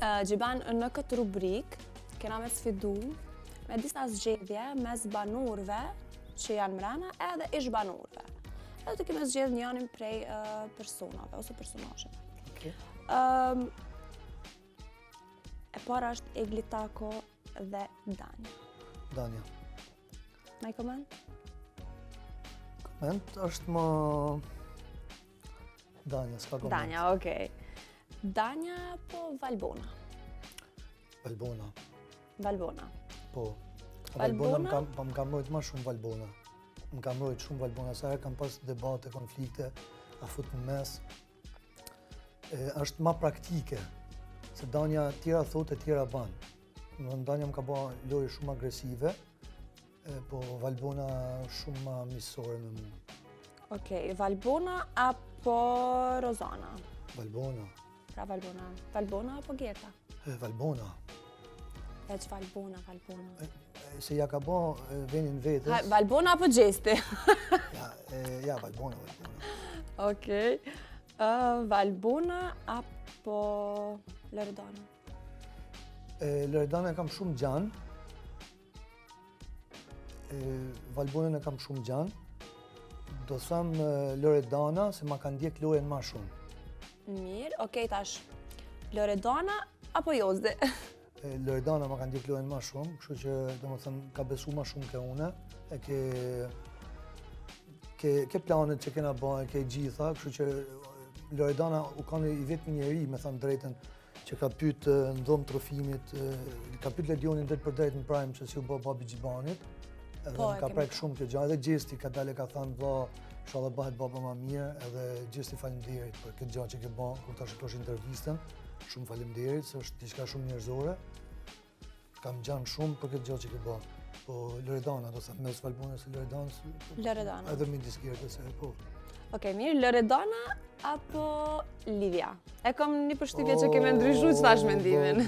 Gjiban, në këtë rubrik, kena me sfidu me disa zgjedhje mes banorëve që janë mrena edhe ish banorëve. Edhe të kemi zgjedh njënin prej personave ose personazheve. Okay. E para është Egli Tako dhe Danja. Danja. Na i koment? Koment është më... Danja, s'ka koment. Danja, okej. Danja po Valbona. Valbona. Valbona. Po. Valbona? Më kam mbrojt ma shumë Valbona. Më kam mbrojt shumë Valbona. Sa herë kam pas debate, konflikte, a fut në mes. Është ma praktike. Se Danja tjera thot e tjera ban. Danja më ka ba lojë shumë agresive, po Valbona shumë ma misore me mu. Okej, Valbona apo Rozana? Valbona. Pra Valbona. Valbona apo Gerta? Valbona. Veç Valbona. Se ja ka ba venin vetës. Valbona apo Gjesti? Ja, Valbona. Okej. Valbona apo Loredana? Loredana e kam shumë gjanë. Valbonën e kam shumë gjanë. Do thamë Loredana se ma kanë ndjek lojen ma shumë. Mirë, okej tash. Loredana apo Jozdi? Loredana ma kanë ndjek lojen ma shumë, kështu që do më thënë ka besu ma shumë ke une, e ke planet që kena bëhe, ke gjitha, kështu që Loredana u kanë i vetëmi njeri, me thënë drejten, që ka pyet në dhomë trofimit, ka pyet Ledionin drejt për drejt në prime që si u bë babi Gjibanit, edhe më ka prek shumë kjo gjë, edhe Gjesti ka dale ka thënë vlla, inshallah bëhet baba ma mirë, edhe Gjesti faleminderit për këtë gjë që ke bën, kur ta shikosh intervistën, shumë faleminderit, se është diçka shumë njerëzore. Kam gjanë shumë për këtë gjë që ke bën. Po Loredana, do thënë mes Valbonës e Loredanës. Loredana. Edhe midis Gertës, po. Okej, mirë, Loredana apo Livia? E kam një përshtypje që keme ndryshu që thash mendimin.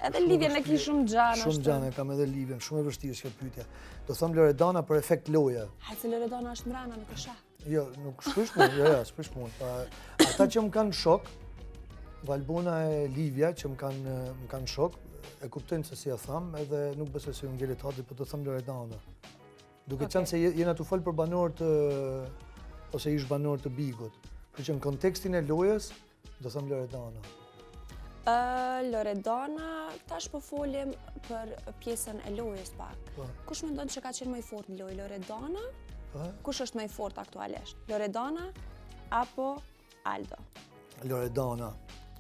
Edhe Livjen e ki shumë gjanë. Shumë gjanë, kam edhe Livjen, shumë e vështirë që pyetja. Do thëmë Loredana për efekt loje. Hajtë se Loredana është mrena, nuk e shah. Jo, nuk s'prish mund, s'prish mund. Ata që më kanë shok, Valbona e Livja që më kanë shok, e kuptojnë se si ja thamë, edhe nuk besoj se unë ngjelet hati, po të thëmë Loredana. Duke qenë se jena të folë për banorët, ose ish banorët të Bigut. Kërë që në kontekstin e lojes, do thëmë Loredana. Loredana, tash po folim për pjesën e lojës pak. Kush mendon që ka qenë më i fortë në lojë, Loredana? Kush është më i fortë aktualisht? Loredana apo Aldo? Loredana.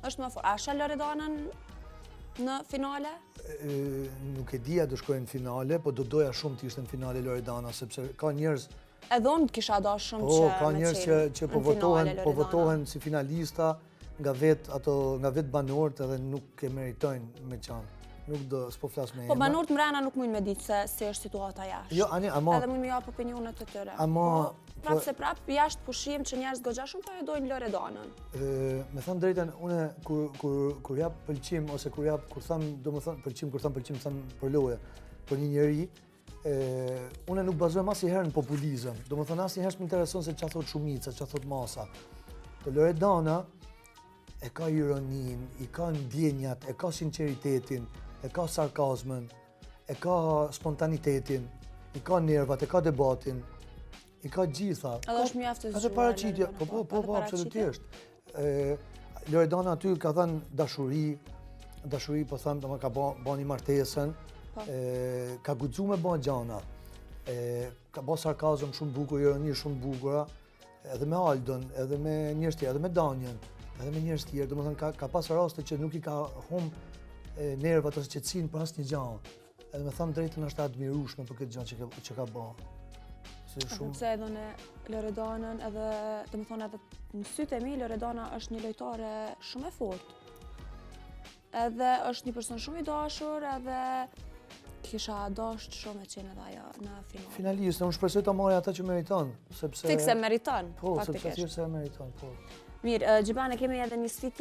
Është më fortë. A shë Loredanën në finale? Nuk e dija do shkojnë në finale, po do doja shumë të ishte në finale Loredana, sepse ka njerëz... Edhe unë kisha do shumë që ka njerëz që po votohen si finalista nga vetë banorët edhe nuk e meritojnë me qanë. Nuk do, s'po flas me emra. Po banorët mrena nuk mujnë me ditë se është situata jashtë. Jo, ama... Edhe mujnë me japë opinionet të tëre. Ama... Prapë se prapë, jashtë pushim që njerëz goxha shumë po e dojnë Loredanën. Me thënë drejten, une kur jap pëlqim, ose kur tham, do më thënë pëlqim, kur tham pëlqim, tham për loje, për një njeri, une nuk bazohem as i herë në populizëm. Do më thënë as i herë më intereson se që thot shumica, që thot masa. Po Loredana e ka ironin, i ka ndjenjat, e ka sinceritetin, e ka sarkazmën, e ka spontanitetin, i ka nervat, e ka debatin, i ka gjitha. Edhe është mjaft të zgjuar. Edhe paraqitje, po, absolutisht. Loredana aty ka thënë dashuri po thënë, ka ba një martesën, ka guxu me ba gjana, ka ba sarkazm shumë bukur, ironi shumë bukura, edhe me Aldon, edhe me njerëz tjerë, edhe me Danjen, edhe me njerëz tjerë, domethënë ka pas raste që nuk i ka humbë nervat ose qetësinë për asnjë gjë. Edhe me thënë drejtën është admirueshme për këtë gjë që ka bërë. Se edhe në Loredanën edhe, dhe më thonë edhe në sytë e mi, Loredana është një lojtare shumë e fortë. Edhe është një person shumë i dashur, edhe kisha dasht shumë e qenë edhe ajo në final. Finaliste, unë shpresoj ta marrë ata që meriton, sepse... Fikse meriton, faktikisht. Po, sepse thjesht se meriton, po. Mirë, Gjibane, kemi edhe një sfidë